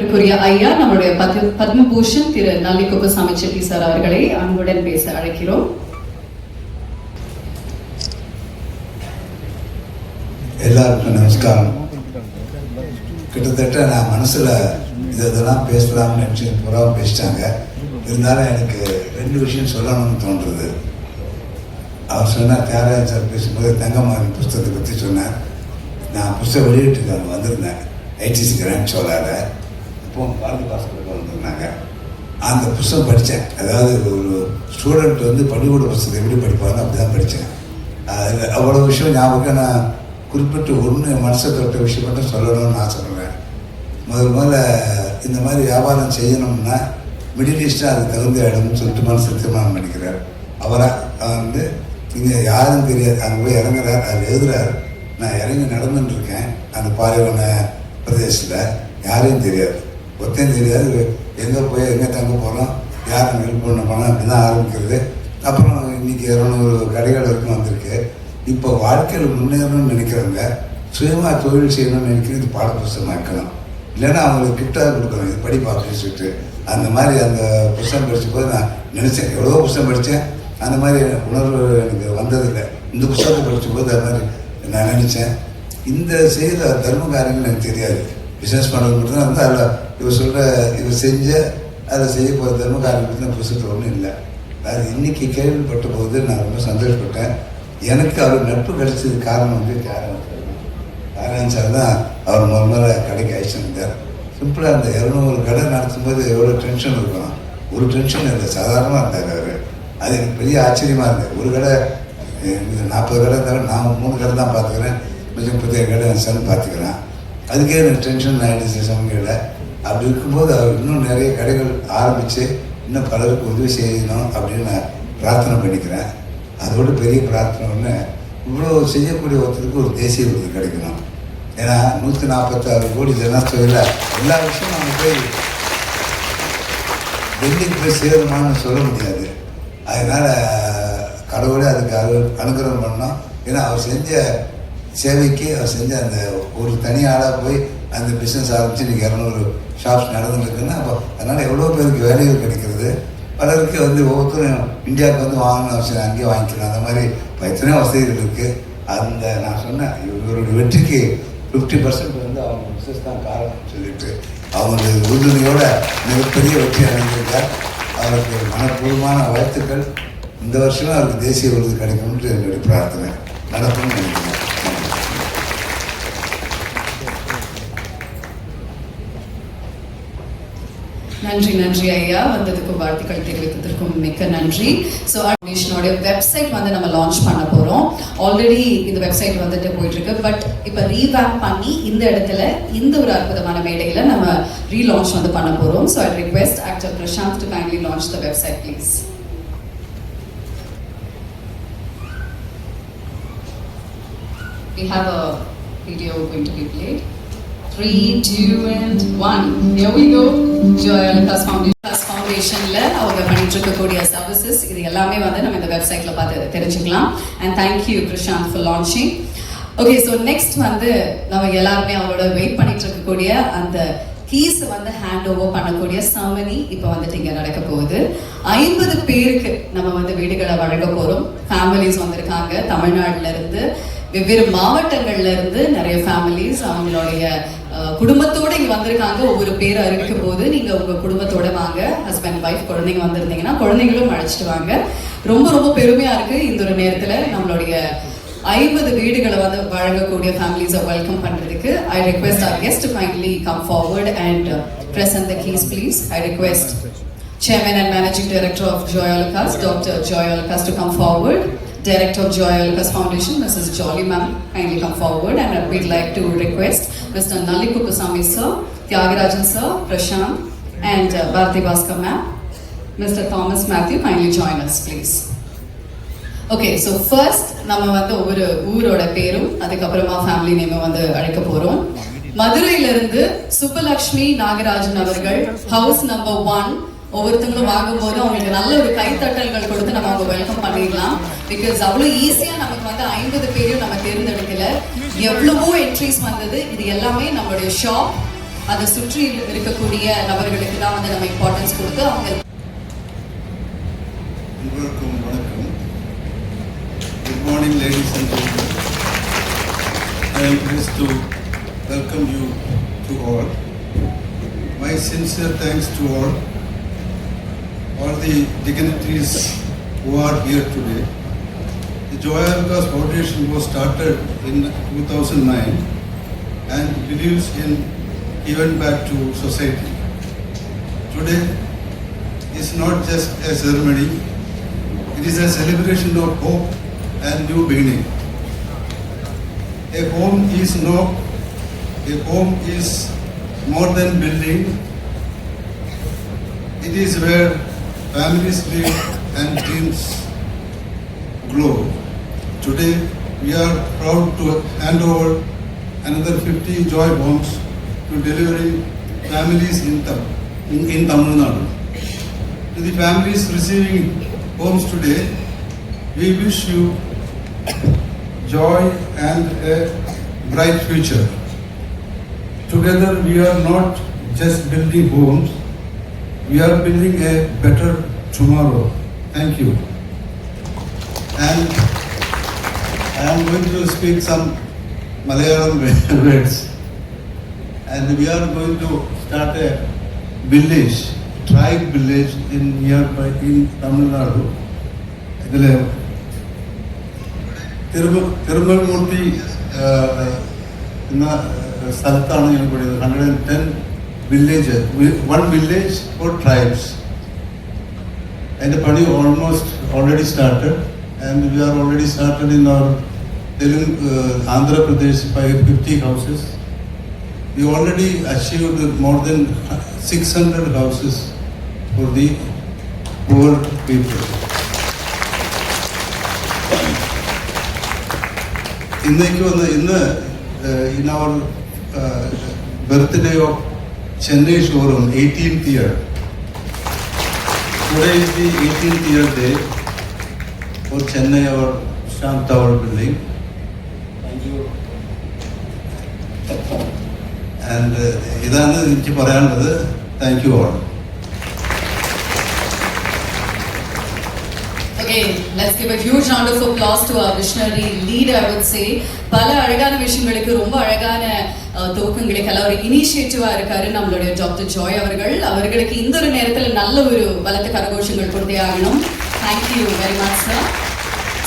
மதிப்பிற்குரிய ஐயா நம்முடைய பத்மபூஷன் திரு நல்லி குப்புசாமி செட்டி சார் அவர்களை அன்புடன் பேச அழைக்கிறோம். எல்லாருக்கும் நமஸ்காரம். கிட்டத்தட்ட நான் மனசில் இதெல்லாம் பேசலாம்னு நினச்சி புறாவும் பேசிட்டாங்க. இருந்தாலும் எனக்கு 2 விஷயம் சொல்லணும்னு தோன்றுறது. அவர் சொன்னார், தியாகராஜன் சார் பேசும்போது தங்கமாரி புஸ்தகத்தை பற்றி சொன்னார். நான் புஸ்தகம் வெளியிட்டுருக்காங்க வந்திருந்தேன் ஐடிசி கிராண்ட் சோலாவில். அப்போ பாரதி பாஸ்கர் வந்திருந்தாங்க. அந்த புஸ்தகம் படித்தேன். அதாவது ஒரு ஸ்டூடெண்ட் வந்து பள்ளிக்கூட புஸ்தகத்தை எப்படி படிப்பாங்க அப்படி தான் படித்தேன். அதில் அவ்வளோ விஷயம் ஞாபகம். நான் குறிப்பிட்டு ஒன்று மனசை தொட்ட விஷயம் மட்டும் சொல்லணும்னு ஆசைப்படுறேன். முதல்ல இந்த மாதிரி வியாபாரம் செய்யணும்னா மிடில் ஈஸ்ட்டாக அதுக்கு தகுந்த இடம்னு சொல்லிட்டு மனசு தீர்மானம் பண்ணிக்கிறார். அவராக வந்து இங்கே யாரும் தெரியாது. அங்கே போய் இறங்குறார், அது எழுதுறார். நான் இறங்கி நடந்துட்டுருக்கேன் அந்த பாலைவன பிரதேசத்தில். யாரையும் தெரியாது, ஒத்தையும் தெரியாது. எங்கே போய் எங்கே தங்க போகிறோம், யாரும் ஹெல்ப் பண்ண போனோம், அப்படி தான் ஆரம்பிக்கிறது. அப்புறம் இன்றைக்கி 200 கடைகள் வரைக்கும் வந்திருக்கு. இப்போ வாழ்க்கையில் முன்னேறணும்னு நினைக்கிறவங்க சுயமாக தொழில் செய்யணும்னு நினைக்கிறது பாடப்புஸ்தகம் வைக்கணும். இல்லைன்னா அவங்களுக்கு கிஃப்டாக கொடுக்கணும், இது படிப்பா அப்படின்னு சொல்லிட்டு. அந்த மாதிரி அந்த புஸ்தகம் படித்த போது நான் நினச்சேன், எவ்வளோ புஸ்தகம் படித்தேன், அந்த மாதிரி உணர்வு எனக்கு வந்ததில்லை. இந்த புஸ்தகத்தை படித்த போது அது மாதிரி நான் நினச்சேன். இந்த செய்கிற தர்ம காரியங்கள் எனக்கு தெரியாது. பிஸ்னஸ் பண்ணுறது மட்டும்தான் வந்து அதில் இவர் செஞ்ச அதில் செய்ய போகிற தர்ம காரியங்கள் புஸ்தகத்தில் ஒன்றும் இல்லை. அது இன்றைக்கி கேள்விப்பட்ட போது நான் ரொம்ப சந்தோஷப்பட்டேன். எனக்கு அவர் நட்பு கிடைச்சது காரணம் வந்து தியாகராஜன் சார் தான். அவர் முதல்ல கடைக்கு அழைச்சிருந்தார். சிம்பிளாக அந்த 200 கடை நடத்தும்போது எவ்வளோ டென்ஷன் இருக்கணும், ஒரு டென்ஷன் இல்லை, சாதாரணமாக இருந்தார் அவர். அது எனக்கு பெரிய ஆச்சரியமாக இருந்தது. ஒரு கடை 40 கடை இருந்தாலும் நான் 3 கடை தான் பார்த்துக்கிறேன், கொஞ்சம் புதிய கடை சன் பார்த்துக்கிறேன். அதுக்கே எனக்கு டென்ஷன் ஆகிடுச்சு சமையல. அப்படி இருக்கும்போது அவர் இன்னும் நிறைய கடைகள் ஆரம்பித்து இன்னும் பலருக்கு உதவி செய்யணும் அப்படின்னு நான் பிரார்த்தனை பண்ணிக்கிறேன். அதோடு பெரிய பிரார்த்தனை ஒன்று, இவ்வளோ செய்யக்கூடிய ஒருத்தருக்கு ஒரு தேசிய விருது கிடைக்கணும். ஏன்னா 146 கோடி ஜனத்தொகையில் எல்லா விஷயமும் அவங்க போய் டெல்லிக்கு போய் சேருமான்னு சொல்ல முடியாது. அதனால் கடவுளே அதுக்கு அனுகிரகம் பண்ணோம். ஏன்னா அவர் செஞ்ச சேவைக்கு, அவர் செஞ்ச அந்த ஒரு தனி ஆளாக போய் அந்த பிஸ்னஸ் ஆரம்பித்து இன்றைக்கி 200 ஷாப்ஸ் நடந்துருக்குன்னா, அப்போ அதனால் எவ்வளோ பேருக்கு வேலைகள் கிடைக்கிறது. பலருக்கு வந்து ஒவ்வொருத்தரும் இந்தியாவுக்கு வந்து வாங்கணும் அவசியம், அங்கேயே வாங்கிக்கலாம். அந்த மாதிரி எத்தனையோ வசதிகள் இருக்குது. அந்த நான் சொன்னேன், இவருடைய வெற்றிக்கு 50% வந்து அவங்க பிஸ்னஸ் தான் காரணம்னு சொல்லிட்டு அவங்களுடைய உறுதுணையோட மிகப்பெரிய வெற்றி அடைந்திருக்கார். அவருக்கு மனப்பூர்வமான வாழ்த்துக்கள். இந்த வருஷமும் அவருக்கு தேசிய விருது கிடைக்கணும்னு என்னுடைய பிரார்த்தனை நடக்கும்னு நினைக்கிறேன். நன்றி நன்றி ஐயா, வந்ததுக்கும் வாழ்த்துக்கள் தெரிவித்ததற்கும் மிக்க நன்றி. ஸோ ஃபவுண்டேஷனோட வெப்சைட் வந்து நம்ம லான்ச் பண்ண போகிறோம். ஆல்ரெடி இந்த வெப்சைட் வந்துட்டு போயிட்டு இருக்கு. பட் இப்போ ரீவேம்ப் பண்ணி இந்த இடத்துல இந்த ஒரு அற்புதமான மேடையில் நம்ம ரீலான்ச் வந்து பண்ண போகிறோம். So I request actor Prashanth to kindly launch the website please. We have a video going to be played. 3, 2, and 1. Here we go. Joyalukas Foundationல அவங்க பண்ணிட்டு இருக்கக்கூடிய சர்வீசஸ் இது எல்லாமே வந்து நம்ம இந்த வெப்சைட்ல பார்த்து தெரிஞ்சுக்கலாம். And thank you Prashanth for launching. Okay, so next வந்து நம்ம எல்லாருமே அவங்களோட வெயிட் பண்ணிட்டு இருக்கக்கூடிய அந்த கீஸ் வந்து ஹேண்ட் ஓவர் பண்ணக்கூடிய செரமனி இப்போ வந்துட்டு இங்கே நடக்க போகுது. 50 பேருக்கு நம்ம வந்து வீடுகளை வழங்க போகிறோம். ஃபேமிலிஸ் வந்திருக்காங்க தமிழ்நாடுல இருந்து, வெவ்வேறு மாவட்டங்கள்ல இருந்து நிறைய ஃபேமிலிஸ் அவங்களுடைய குடும்பத்தோட இங்க வந்திருக்காங்க. ஒவ்வொரு பேரை அறிவிக்கும் போது நீங்க உங்க குடும்பத்தோட வாங்க. ஹஸ்பண்ட் ஒய்ஃப் குழந்தைங்க வந்திருந்தீங்கன்னா குழந்தைங்களும் அழைச்சிட்டு வாங்க. ரொம்ப ரொம்ப பெருமையா இருக்கு இந்த ஒரு நேரத்துல நம்மளுடைய 50 வீடுகளை வந்து வழங்கக்கூடிய ஃபேமிலிஸை வெல்கம் பண்றதுக்கு. I request our guest to kindly come forward and present the keys please. I request Chairman and Managing Director of Joyalukas, Dr. Joyalukas, to come forward. Director of Joyalukas Foundation, Mrs. Jolly ma'am, kindly come forward. And we'd like to request Mr. Nalli Kuppusamy sir, Tyagarajan sir, Prashant, and Bharati Bhaskar ma'am, Mr. Thomas Matthew, kindly join us please. Okay, so first நம்ம வந்து ஒவ்வொரு ஊரோட பேரும் அதுக்கப்புறமா family name வந்து அழைக்க போறோம். மதுரையிலிருந்து சுப்பலக்ஷ்மி நாகராஜன் அவர்கள், ஹவுஸ் நம்பர் 1. ஒவ்வொருத்தங்களும் வாங்கும்போது அவங்களுக்கு நல்ல ஒரு கைத்தட்டல்கள் கொடுத்து நம்ம அவங்க வெல்கம் பண்ணிடலாம். பிகாஸ் அவ்வளோ ஈஸியாக நமக்கு வந்து 50 பேரையும் நம்ம தேர்ந்தெடுக்கல. எவ்வளவோ என்ட்ரிஸ் வந்தது. இது எல்லாமே நம்மளுடைய ஷாப் அதை சுற்றி இருக்கக்கூடிய நபர்களுக்கு தான் வந்து நம்ம இம்பார்ட்டன்ஸ் கொடுத்து அவங்க. அனைவருக்கும் வணக்கம். Good morning, ladies and gentlemen. I am pleased to welcome you to all. My sincere thanks to all the dignitaries who are here today. The Joy Alucas Foundation was started in 2009 and believes in giving back to society. Today is not just a ceremony, it is a celebration of hope and new beginning. A home is more than building. It is where families live and dreams glow. Today, we are proud to hand over another 50 Joy Homes to delivering families in Tamil Nadu. To the families receiving homes today, we wish you joy and a bright future. Together, we are not just building homes, we are building a better tomorrow. Thank you. And I am going to speak some Malayalam words. And we are going to start a village, tribe village in Tamil Nadu. തിരുമൽമൂർത്തി എന്ന സ്ഥലത്താണ് ഞാൻ പഠിക്കുന്നത്. 110 village, 1 village for tribes. അതിൻ്റെ പണി already started, and we are already started in our Andhra Pradesh by 50 houses. We already achieved more than 600 houses for the poor people. In our birthday of Chennai showroom, 18th year. Today is the 18th year day for Chennai, our Sham Tower building. Thank you. And idana എനിക്ക് പറയാനുള്ളത്. Thank you all. Again, let's give a huge round of applause to our visionary leader, I would say. பல அழகான விஷயங்களுக்கு ரொம்ப அழகான துவக்கங்களுக்கெல்லாம் ஒரு இனிஷியேட்டிவா இருக்காரு நம்மளுடைய டாக்டர் ஜாய் அவர்களுக்கு இந்த ஒரு நேரத்தில் நல்ல ஒரு பலத்த கரகோஷங்கள் கொடுத்தே ஆகணும். Thank you very much, sir.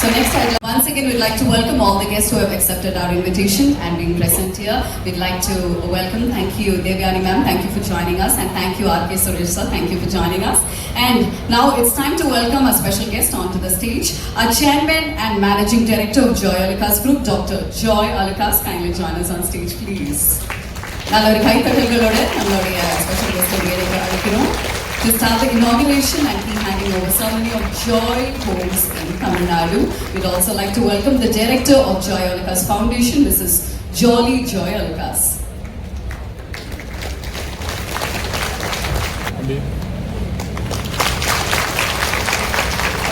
So next, once again, we'd like to welcome all the guests who have accepted our invitation and being present here. We'd like to welcome, thank you, Devyani ma'am, thank you for joining us, and thank you, R.K. Suresh sir, thank you for joining us. And now it's time to welcome a special guest onto the stage, our chairman and managing director of Joy Alucas Group, Dr. Joy Alucas. Kindly join us on stage, please. நல்ல ஒரு கைத்தட்டல்களோட நம்மளுடைய special guest அழைக்கிறோம் to start the inauguration and key handing over ceremony of Joy Homes in Tamil Nadu. We'd also like to welcome the director of Joy Alucas Foundation, Mrs. Jolly Joy Alucas.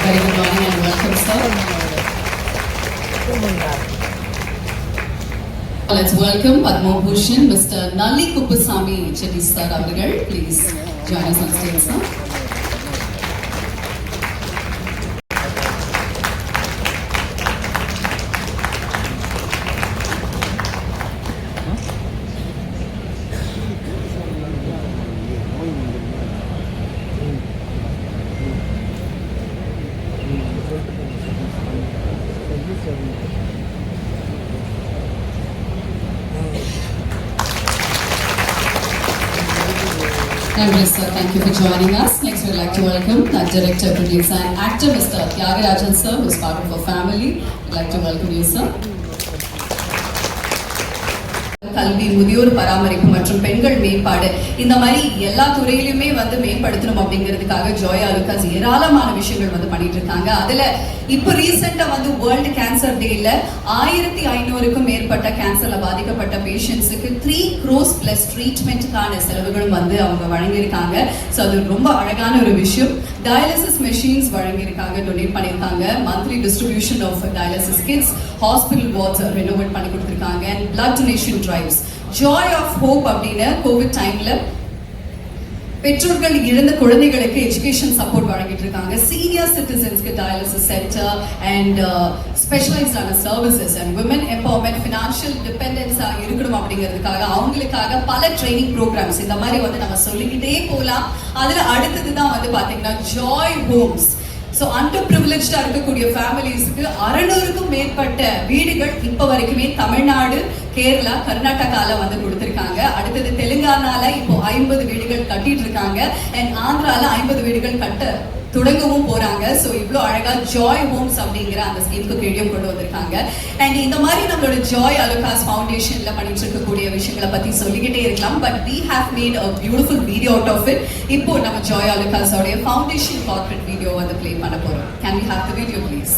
Very good morning and welcome, sir. Let's welcome Padma Bhushan, Mr. Nalli Kuppusamy Chetty sir. Please join us on stage, sir. Sir, thank you for joining us. Next, we'd like to welcome our director, producer, and actor, Mr. Tyagarajan sir, who is part of our family. We'd like to welcome you, sir. கல்வி, முதியோர் பராமரிப்பு மற்றும் பெண்கள் மேம்பாடு, இந்த மாதிரி எல்லா துறையிலுமே வந்து மேம்படுத்தணும் அப்படிங்கிறதுக்காக ஜோய் அலுகாஸ் ஏராளமான விஷயங்கள் வந்து பண்ணிட்டு இருக்காங்க. அதுல இப்போ ரீசெண்டா வந்து வேர்ல்டு கேன்சர் டேல 1500க்கும் மேற்பட்ட கேன்சர்ல பாதிக்கப்பட்ட பேஷண்ட்ஸுக்கு 3 crores plus ட்ரீட்மெண்ட்டுக்கான செலவுகளும் வந்து அவங்க வழங்கியிருக்காங்க. ஸோ அது ரொம்ப அழகான ஒரு விஷயம். டயாலிசிஸ் மெஷின்ஸ் வழங்கியிருக்காங்க, டொனேட் பண்ணியிருக்காங்க. Monthly distribution of dialysis kits, hospital wards renovate பண்ணி கொடுத்துருக்காங்க. And blood donation drives joy of hope அப்படின்னு கோவிட் டைம்ல பெற்றோர்கள் இழந்த குழந்தைகளுக்கு எஜுகேஷன் சப்போர்ட் வழங்கிட்டு இருக்காங்க. சீனியர் சிட்டிசன்ஸ்க்கு டயாலிசிஸ் சென்டர் அண்ட் ஸ்பெஷலைஸ்டான services and women empowerment, financial டிபெண்டன்ஸா இருக்கணும் அப்படிங்கிறதுக்காக அவங்களுக்காக பல ட்ரைனிங் ப்ரோக்ராம்ஸ் இந்த மாதிரி வந்து நம்ம சொல்லிக்கிட்டே போகலாம். அதுல அடுத்தது தான் வந்து பாத்தீங்கன்னா ஜாய் ஹோம்ஸ். ஸோ அண்டர் ப்ரிவிலேஜ்டா இருக்கக்கூடிய ஃபேமிலிஸ்க்கு 600க்கும் மேற்பட்ட வீடுகள் இப்ப வரைக்குமே தமிழ்நாடு, கேரளா, கர்நாடகால வந்து கொடுத்திருக்காங்க. அடுத்தது தெலுங்கானால இப்போ 50 வீடுகள் கட்டிட்டு இருக்காங்க அண்ட் ஆந்திரால 50 வீடுகள் கட்ட தொடங்கவும் போறாங்க. ஸோ இவ்வளோ அழகா ஜாய் ஹோம்ஸ் அப்படிங்கிற அந்த ஸ்கீம்க்கு கீழே கொண்டு வந்திருக்காங்க. அண்ட் இந்த மாதிரி நம்மளோட ஜாய் அலுகாஸ் ஃபவுண்டேஷன்ல பண்ணிட்டு இருக்கக்கூடிய விஷயங்களை பத்தி சொல்லிக்கிட்டே இருக்கலாம். But we have made a beautiful video out of it. இப்போ நம்ம ஜாய் அலுகாஸ் உடைய ஃபவுண்டேஷன் கார்ப்பரேட் வீடியோ வந்து ப்ளே பண்ண போறோம். Can we have the video please?